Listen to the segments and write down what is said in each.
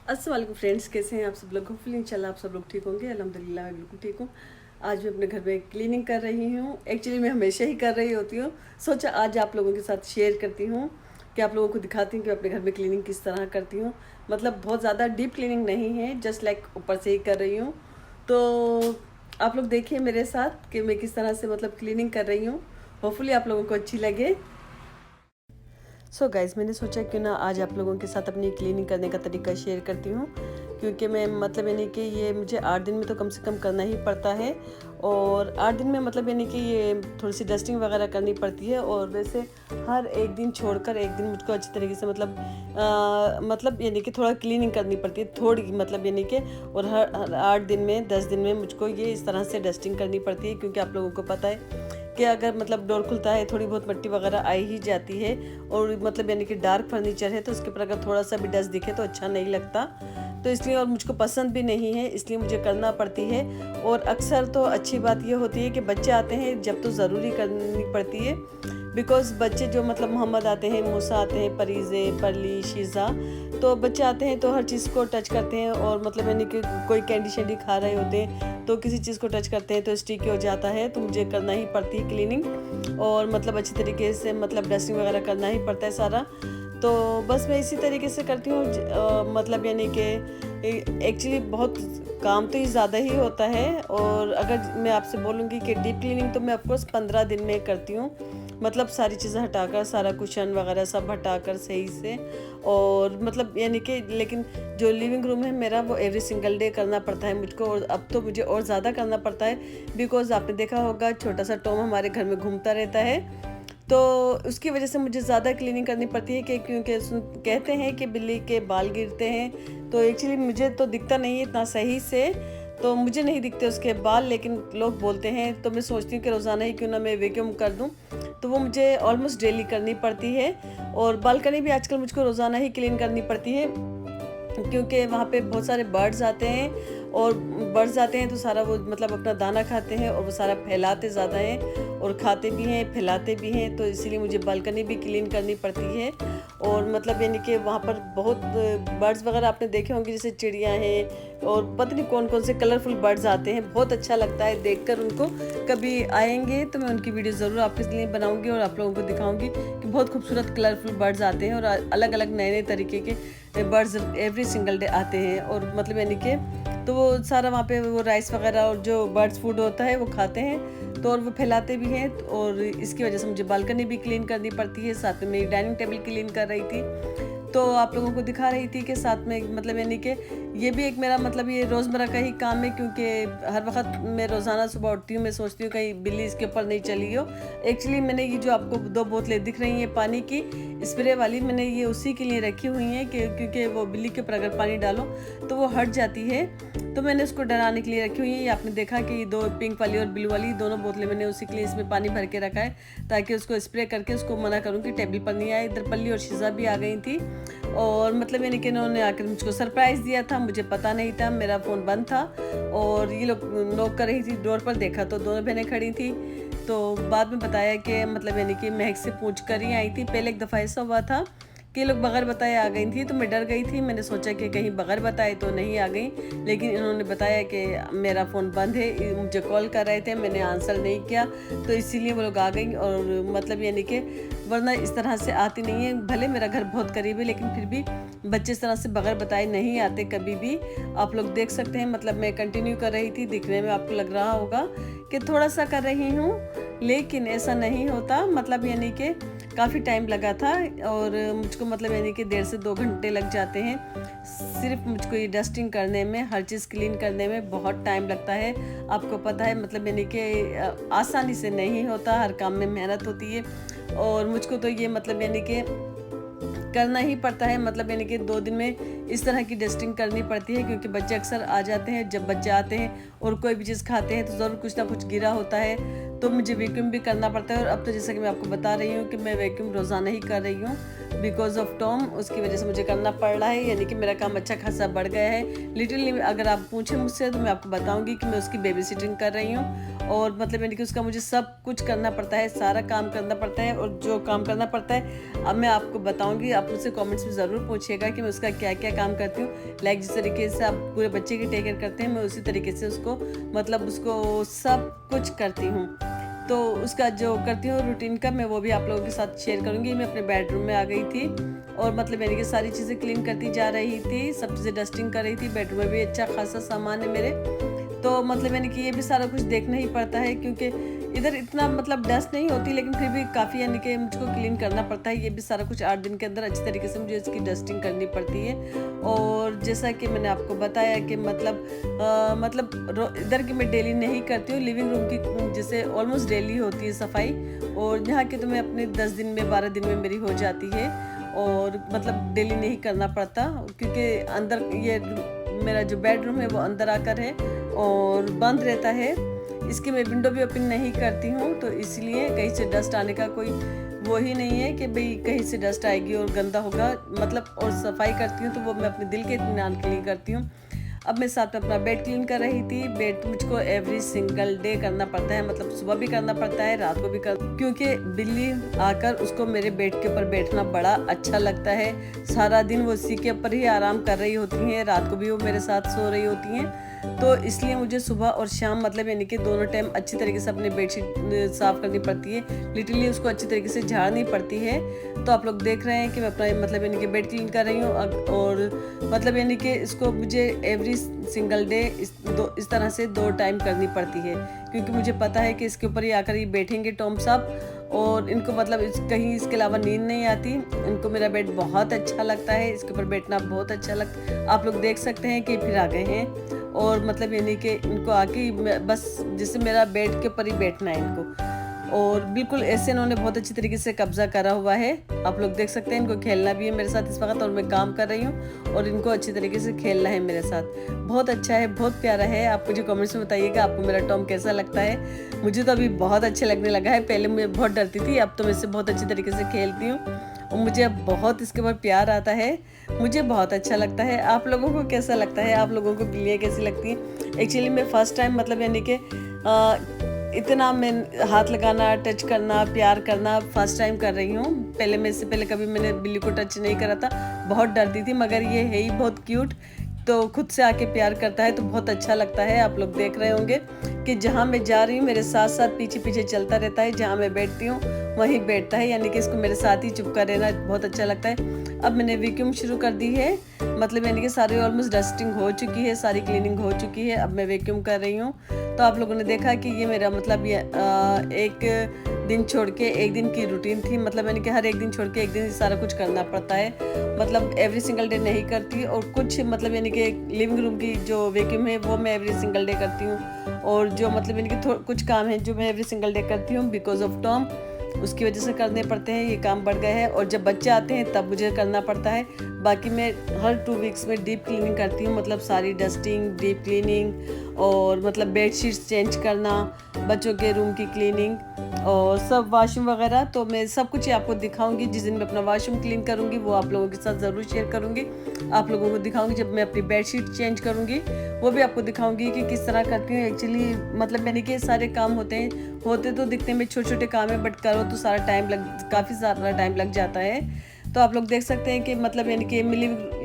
अस्सलाम वालेकुम फ्रेंड्स, कैसे हैं आप सब लोग। होपफुली इंशाल्लाह आप सब लोग ठीक होंगे। अल्हम्दुलिल्लाह मैं बिल्कुल ठीक हूँ। आज मैं अपने घर में क्लीनिंग कर रही हूँ। एक्चुअली मैं हमेशा ही कर रही होती हूँ। सोचा आज आप लोगों के साथ शेयर करती हूँ कि आप लोगों को दिखाती हूँ कि अपने घर में क्लीनिंग किस तरह करती हूँ। मतलब बहुत ज़्यादा डीप क्लीनिंग नहीं है, जस्ट लाइक ऊपर से ही कर रही हूँ। तो आप लोग देखिए मेरे साथ कि मैं किस तरह से मतलब क्लीनिंग कर रही हूँ। होपफुली आप लोगों को अच्छी लगे। सो गाइज़, मैंने सोचा क्यों ना आज आप लोगों के साथ अपनी क्लीनिंग करने का तरीका शेयर करती हूँ, क्योंकि मैं मतलब यानी कि ये मुझे 8 दिन में तो कम से कम करना ही पड़ता है। और 8 दिन में मतलब यानी कि ये थोड़ी सी डस्टिंग वगैरह करनी पड़ती है। और वैसे हर एक दिन छोड़कर एक दिन मुझको अच्छी तरीके से मतलब यानी कि थोड़ा क्लीनिंग करनी पड़ती है थोड़ी, मतलब यानी कि। और हर 8 दिन में 10 दिन में मुझको ये इस तरह से डस्टिंग करनी पड़ती है, क्योंकि आप लोगों को पता है कि अगर मतलब डोर खुलता है थोड़ी बहुत मिट्टी वगैरह आई ही जाती है। और मतलब यानी कि डार्क फर्नीचर है तो उसके ऊपर अगर थोड़ा सा भी डस्ट दिखे तो अच्छा नहीं लगता। तो इसलिए, और मुझको पसंद भी नहीं है, इसलिए मुझे करना पड़ती है। और अक्सर तो अच्छी बात यह होती है कि बच्चे आते हैं जब तो ज़रूरी करनी पड़ती है। बिकॉज बच्चे जो मतलब मोहम्मद आते हैं, मूसा आते हैं, परीज़े, परली, शीज़ा, तो बच्चे आते हैं तो हर चीज़ को टच करते हैं। और मतलब यानी कि कोई कैंडी शैंडी खा रहे होते हैं तो किसी चीज़ को टच करते हैं तो स्टिकी हो जाता है, तो मुझे करना ही पड़ती है क्लीनिंग। और मतलब अच्छी तरीके से मतलब डस्टिंग वगैरह करना ही पड़ता है सारा। तो बस मैं इसी तरीके से करती हूँ। मतलब यानी कि एक्चुअली बहुत काम तो ये ज़्यादा ही होता है। और अगर मैं आपसे बोलूँगी कि डीप क्लीनिंग तो मैं ऑफकोर्स 15 दिन में करती हूँ। मतलब सारी चीज़ें हटाकर, सारा कुशन वगैरह सब हटाकर सही से। और मतलब यानी कि लेकिन जो लिविंग रूम है मेरा वो एवरी सिंगल डे करना पड़ता है मुझको। और अब तो मुझे और ज़्यादा करना पड़ता है, बिकॉज आपने देखा होगा छोटा सा टॉम हमारे घर में घूमता रहता है। तो उसकी वजह से मुझे ज़्यादा क्लीनिंग करनी पड़ती है कि क्योंकि कहते हैं कि बिल्ली के बाल गिरते हैं। तो एक्चुअली मुझे तो दिखता नहीं है इतना सही से, तो मुझे नहीं दिखते उसके बाल, लेकिन लोग बोलते हैं। तो मैं सोचती हूँ कि रोज़ाना ही क्यों ना मैं वैक्यूम कर दूँ। तो वो मुझे ऑलमोस्ट डेली करनी पड़ती है। और बालकनी भी आजकल मुझको रोज़ाना ही क्लीन करनी पड़ती है, क्योंकि वहाँ पे बहुत सारे बर्ड्स आते हैं। और बर्ड्स आते हैं तो सारा वो मतलब अपना दाना खाते हैं और वो सारा फैलाते ज़्यादा हैं, और खाते भी हैं फैलाते भी हैं। तो इसीलिए मुझे बालकनी भी क्लीन करनी पड़ती है। और मतलब यानी कि वहाँ पर बहुत बर्ड्स वगैरह आपने देखे होंगे, जैसे चिड़िया हैं और पता नहीं कौन कौन से कलरफुल बर्ड्स आते हैं। बहुत अच्छा लगता है देखकर उनको। कभी आएंगे तो मैं उनकी वीडियो ज़रूर आपके लिए बनाऊंगी और आप लोगों को दिखाऊंगी कि बहुत खूबसूरत कलरफुल बर्ड्स आते हैं। और अलग अलग नए नए तरीके के बर्ड्स एवरी सिंगल डे आते हैं। और मतलब यानी कि तो वो सारा वहाँ पे वो राइस वगैरह और जो बर्ड्स फूड होता है वो खाते हैं। तो और वो फैलाते भी हैं। और इसकी वजह से मुझे बालकनी भी क्लीन करनी पड़ती है, साथ में मेरी डाइनिंग टेबल क्लीन कर रही थी। तो आप लोगों को दिखा रही थी कि साथ में मतलब यानी कि ये भी एक मेरा मतलब ये रोज़मर्रा का ही काम है, क्योंकि हर वक्त मैं रोज़ाना सुबह उठती हूँ, मैं सोचती हूँ कहीं बिल्ली इसके ऊपर नहीं चली हो। एक्चुअली मैंने ये जो आपको 2 बोतलें दिख रही हैं पानी की स्प्रे वाली, मैंने ये उसी के लिए रखी हुई हैं कि क्योंकि वो बिल्ली के ऊपर अगर पानी डालो तो वो हट जाती है। तो मैंने उसको डराने के लिए रखी हुई है। ये आपने देखा कि ये 2 पिंक वाली और ब्लू वाली दोनों बोतलें मैंने उसी के लिए इसमें पानी भर के रखा है, ताकि उसको स्प्रे करके उसको मना करूँ कि टेबल पर नहीं आए। इधर पल्ली और शीज़ा भी आ गई थी। और मतलब यानी कि इन्होंने आकर मुझको सरप्राइज़ दिया था, मुझे पता नहीं था, मेरा फ़ोन बंद था। और ये लोग नॉक कर रही थी डोर पर, देखा तो दोनों बहनें खड़ी थी। तो बाद में बताया कि मतलब यानी कि महक से पूछ कर ही आई थी। पहले एक दफ़ा ऐसा हुआ था कि ये लोग बगैर बताए आ गई थी, तो मैं डर गई थी। मैंने सोचा कि कहीं बगैर बताए तो नहीं आ गई, लेकिन इन्होंने बताया कि मेरा फ़ोन बंद है, मुझे कॉल कर रहे थे, मैंने आंसर नहीं किया, तो इसीलिए वो लोग आ गई। और मतलब यानी कि वरना इस तरह से आती नहीं है। भले मेरा घर बहुत करीब है, लेकिन फिर भी बच्चे इस तरह से बगैर बताए नहीं आते कभी भी। आप लोग देख सकते हैं, मतलब मैं कंटिन्यू कर रही थी, दिखने में आपको लग रहा होगा कि थोड़ा सा कर रही हूँ, लेकिन ऐसा नहीं होता। मतलब यानी कि काफ़ी टाइम लगा था। और मुझको मतलब यानी कि 1.5 से 2 घंटे लग जाते हैं सिर्फ मुझको ये डस्टिंग करने में, हर चीज़ क्लीन करने में बहुत टाइम लगता है। आपको पता है मतलब यानी कि आसानी से नहीं होता, हर काम में मेहनत होती है। और मुझको तो ये मतलब यानी कि करना ही पड़ता है। मतलब यानी कि 2 दिन में इस तरह की डस्टिंग करनी पड़ती है, क्योंकि बच्चे अक्सर आ जाते हैं। जब बच्चे आते हैं और कोई भी चीज़ खाते हैं तो ज़रूर कुछ ना कुछ गिरा होता है, तो मुझे वैक्यूम भी करना पड़ता है। और अब तो जैसा कि मैं आपको बता रही हूँ कि मैं वैक्यूम रोज़ाना ही कर रही हूँ, बिकॉज ऑफ टॉम, उसकी वजह से मुझे करना पड़ रहा है। यानी कि मेरा काम अच्छा खासा बढ़ गया है। लिटरली अगर आप पूछें मुझसे तो मैं आपको बताऊँगी कि मैं उसकी बेबी सिटिंग कर रही हूँ। और मतलब यानी कि उसका मुझे सब कुछ करना पड़ता है, सारा काम करना पड़ता है। और जो काम करना पड़ता है अब मैं आपको बताऊंगी, आप मुझसे कमेंट्स में ज़रूर पूछिएगा कि मैं उसका क्या क्या काम करती हूँ। लाइक जिस तरीके से आप पूरे बच्चे की टेक केयर करते हैं, मैं उसी तरीके से उसको मतलब उसको सब कुछ करती हूँ। तो उसका जो करती हूँ रूटीन का, मैं वो भी आप लोगों के साथ शेयर करूँगी। मैं अपने बेडरूम में आ गई थी और मतलब यानी कि सारी चीज़ें क्लीन करती जा रही थी, सब चीज़ें डस्टिंग कर रही थी। बेडरूम में भी अच्छा खासा सामान है मेरे, तो मतलब यानी कि ये भी सारा कुछ देखना ही पड़ता है, क्योंकि इधर इतना मतलब डस्ट नहीं होती, लेकिन फिर भी काफ़ी यानी कि मुझको क्लीन करना पड़ता है। ये भी सारा कुछ 8 दिन के अंदर अच्छी तरीके से मुझे इसकी डस्टिंग करनी पड़ती है। और जैसा कि मैंने आपको बताया कि मतलब इधर की मैं डेली नहीं करती हूँ, लिविंग रूम की जैसे ऑलमोस्ट डेली होती है सफाई। और यहाँ की तो मैं अपने 10 दिन में 12 दिन में मेरी हो जाती है, और मतलब डेली नहीं करना पड़ता, क्योंकि अंदर ये मेरा जो बेडरूम है वो अंदर आकर है और बंद रहता है। इसकी मैं विंडो भी ओपन नहीं करती हूँ, तो इसलिए कहीं से डस्ट आने का कोई वो ही नहीं है कि भाई कहीं से डस्ट आएगी और गंदा होगा मतलब। और सफाई करती हूँ तो वो मैं अपने दिल के इत्मीनान के लिए करती हूँ। अब मैं साथ में अपना बेड क्लीन कर रही थी। बेड मुझको एवरी सिंगल डे करना पड़ता है, मतलब सुबह भी करना पड़ता है, रात को भी क्योंकि बिल्ली आकर उसको मेरे बेड के ऊपर बैठना बड़ा अच्छा लगता है। सारा दिन वो उसी के ऊपर ही आराम कर रही होती हैं, रात को भी वो मेरे साथ सो रही होती हैं। तो इसलिए मुझे सुबह और शाम मतलब यानी कि दोनों टाइम अच्छी तरीके से अपनी बेडशीट साफ़ करनी पड़ती है, लिटरली उसको अच्छी तरीके से झाड़नी पड़ती है। तो आप लोग देख रहे हैं कि मैं अपना मतलब यानी कि बेड क्लीन कर रही हूँ, और मतलब यानी कि इसको मुझे एवरी सिंगल डे इस तरह से 2 टाइम करनी पड़ती है, क्योंकि मुझे पता है कि इसके ऊपर ही आकर ये बैठेंगे टॉम साहब, और इनको मतलब कहीं इसके अलावा नींद नहीं आती। इनको मेरा बेड बहुत अच्छा लगता है, इसके ऊपर बैठना बहुत अच्छा लगता है। आप लोग देख सकते हैं कि फिर आ गए हैं, और मतलब यानी कि इनको आके बस जैसे मेरा बेड के ऊपर ही बैठना है इनको, और बिल्कुल ऐसे इन्होंने बहुत अच्छी तरीके से कब्जा करा हुआ है। आप लोग देख सकते हैं इनको खेलना भी है मेरे साथ इस वक्त, और मैं काम कर रही हूँ और इनको अच्छी तरीके से खेलना है मेरे साथ। बहुत अच्छा है, बहुत प्यारा है। आप मुझे कमेंट्स में बताइएगा आपको मेरा टॉम कैसा लगता है। मुझे तो अभी बहुत अच्छे लगने लगा है, पहले मैं बहुत डरती थी, अब तो मैं इससे बहुत अच्छी तरीके से खेलती हूँ और मुझे अब बहुत इसके ऊपर प्यार आता है। मुझे बहुत अच्छा लगता है। आप लोगों को कैसा लगता है? आप लोगों को बिल्लियाँ कैसी लगती हैं? एक्चुअली मैं फ़र्स्ट टाइम मतलब यानी कि इतना मैं हाथ लगाना, टच करना, प्यार करना फर्स्ट टाइम कर रही हूँ। पहले मैं इससे पहले कभी मैंने बिल्ली को टच नहीं करा था, बहुत डरती थी, मगर ये है ही बहुत क्यूट, तो खुद से आके प्यार करता है तो बहुत अच्छा लगता है। आप लोग देख रहे होंगे कि जहाँ मैं जा रही हूँ मेरे साथ साथ पीछे पीछे चलता रहता है, जहाँ मैं बैठती हूँ वहीं बैठता है, यानी कि इसको मेरे साथ ही चुपका रहना बहुत अच्छा लगता है। अब मैंने वैक्यूम शुरू कर दी है, मतलब यानी कि सारी ऑलमोस्ट डस्टिंग हो चुकी है, सारी क्लीनिंग हो चुकी है। अब मैं वैक्यूम कर रही हूँ। तो आप लोगों ने देखा कि ये मेरा मतलब ये एक दिन छोड़ के एक दिन की रूटीन थी, मतलब यानी कि हर एक दिन छोड़ के एक दिन सारा कुछ करना पड़ता है, मतलब एवरी सिंगल डे नहीं करती। और कुछ मतलब यानी कि लिविंग रूम की जो वैक्यूम है वो मैं एवरी सिंगल डे करती हूँ, और जो मतलब यानी कि कुछ काम है जो मैं एवरी सिंगल डे करती हूँ बिकॉज ऑफ टॉम, उसकी वजह से करने पड़ते हैं, ये काम बढ़ गए हैं। और जब बच्चे आते हैं तब मुझे करना पड़ता है। बाकी मैं हर 2 वीक्स में डीप क्लीनिंग करती हूँ, मतलब सारी डस्टिंग, डीप क्लीनिंग, और मतलब बेडशीट्स चेंज करना, बच्चों के रूम की क्लीनिंग और सब वॉशरूम वगैरह। तो मैं सब कुछ आपको दिखाऊंगी। जिस दिन मैं अपना वॉशरूम क्लीन करूँगी वो आप लोगों के साथ ज़रूर शेयर करूँगी। आप लोगों को दिखाऊंगी जब मैं अपनी बेडशीट चेंज करूँगी, वो भी आपको दिखाऊंगी कि किस तरह करती हूँ। एक्चुअली मतलब यानी कि सारे काम होते तो दिखने में छोटे छोटे काम है, बट करो तो काफ़ी सारा टाइम लग जाता है। तो आप लोग देख सकते हैं कि मतलब यानी कि मैं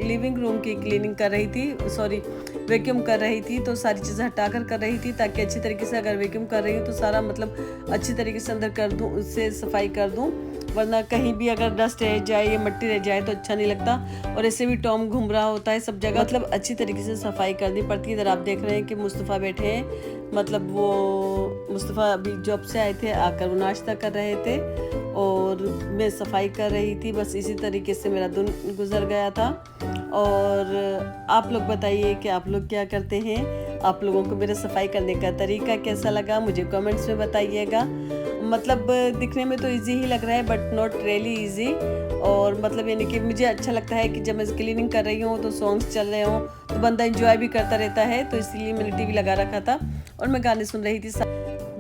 लिविंग रूम की क्लीनिंग कर रही थी, सॉरी वैक्यूम कर रही थी, तो सारी चीज़ें हटाकर कर रही थी, ताकि अच्छी तरीके से अगर वैक्यूम कर रही हूँ तो सारा मतलब अच्छी तरीके से अंदर कर दूँ, उससे सफाई कर दूँ, वरना कहीं भी अगर डस्ट रह जाए या मिट्टी रह जाए तो अच्छा नहीं लगता। और ऐसे भी टॉम घूम रहा होता है सब जगह, मतलब अच्छी तरीके से सफाई करनी पड़ती है। इधर आप देख रहे हैं कि मुस्तफ़ा बैठे हैं, मतलब वो मुस्तफ़ा अभी जॉब से आए थे, आकर वो नाश्ता कर रहे थे और मैं सफाई कर रही थी। बस इसी तरीके से मेरा दिन गुजर गया था। और आप लोग बताइए कि आप लोग क्या करते हैं, आप लोगों को मेरा सफाई करने का तरीका कैसा लगा, मुझे कमेंट्स में बताइएगा। मतलब दिखने में तो इजी ही लग रहा है बट नॉट रियली इजी। और मतलब यानी कि मुझे अच्छा लगता है कि जब मैं क्लीनिंग कर रही हूँ तो सॉन्ग्स चल रहे हों तो बंदा एंजॉय भी करता रहता है, तो इसीलिए मैंने टीवी लगा रखा था और मैं गाने सुन रही थी।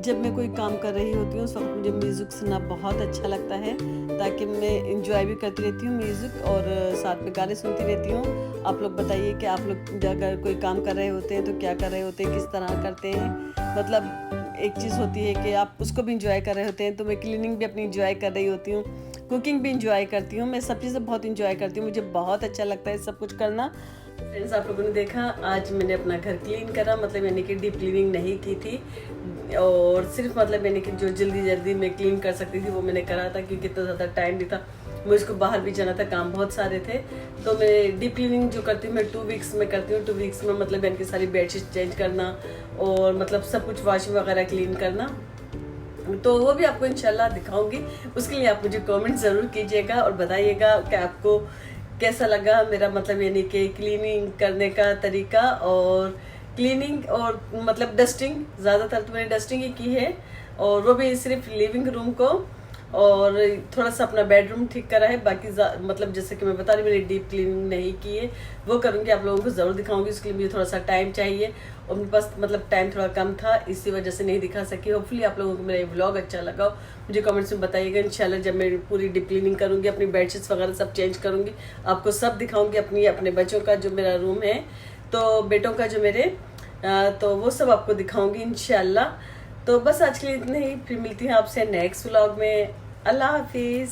जब मैं कोई काम कर रही होती हूँ उस वक्त मुझे म्यूज़िक सुनना बहुत अच्छा लगता है, ताकि मैं इंजॉय भी करती रहती हूँ म्यूज़िक और साथ में गाने सुनती रहती हूँ। आप लोग बताइए कि आप लोग अगर कोई काम कर रहे होते हैं तो क्या कर रहे होते हैं, किस तरह करते हैं। मतलब एक चीज़ होती है कि आप उसको भी इंजॉय कर रहे होते हैं, तो मैं क्लीनिंग भी अपनी इंजॉय कर रही होती हूँ, कुकिंग भी इंजॉय करती हूँ, मैं सब चीज़ें बहुत इंजॉय करती हूँ, मुझे बहुत अच्छा लगता है सब कुछ करना। फ्रेंड्स, आप लोगों ने देखा आज मैंने अपना घर क्लीन करा, मतलब मैंने कि डीप क्लीनिंग नहीं की थी, और सिर्फ मतलब मैंने कि जो जल्दी मैं क्लीन कर सकती थी वो मैंने करा था, क्योंकि इतना ज़्यादा टाइम नहीं था, मुझको बाहर भी जाना था, काम बहुत सारे थे। तो मैं डीप क्लीनिंग जो करती हूँ मैं 2 वीक्स में करती हूँ। 2 वीक्स में मतलब इनकी सारी बेडशीट चेंज करना और मतलब सब कुछ वॉशिंग वगैरह क्लीन करना, तो वो भी आपको इंशाल्लाह दिखाऊंगी। उसके लिए आप मुझे कमेंट ज़रूर कीजिएगा और बताइएगा कि आपको कैसा लगा मेरा मतलब यानी कि क्लीनिंग करने का तरीका, और क्लीनिंग और मतलब डस्टिंग, ज़्यादातर तो मैंने डस्टिंग ही की है, और वो भी सिर्फ लिविंग रूम को और थोड़ा सा अपना बेडरूम ठीक करा है। बाकी मतलब जैसे कि मैं बता रही मैंने डीप क्लीनिंग नहीं की है, वो करूँगी, आप लोगों को ज़रूर दिखाऊंगी। उसके लिए मुझे थोड़ा सा टाइम चाहिए और मेरे पास मतलब टाइम थोड़ा कम था, इसी वजह से नहीं दिखा सकी। होपफुली आप लोगों को मेरा ये व्लॉग अच्छा लगा, मुझे कमेंट्स में बताइएगा। इंशाल्लाह जब मैं पूरी डीप क्लीनिंग करूँगी, अपनी बेडशीट्स वगैरह सब चेंज करूँगी, आपको सब दिखाऊँगी। अपने बच्चों का जो मेरा रूम है, तो बेटों का जो मेरे, तो वो सब आपको दिखाऊँगी इंशाल्लाह। तो बस आज के लिए इतने ही, फिर मिलती हैं आपसे नेक्स्ट व्लॉग में। अल्लाह हाफिज़।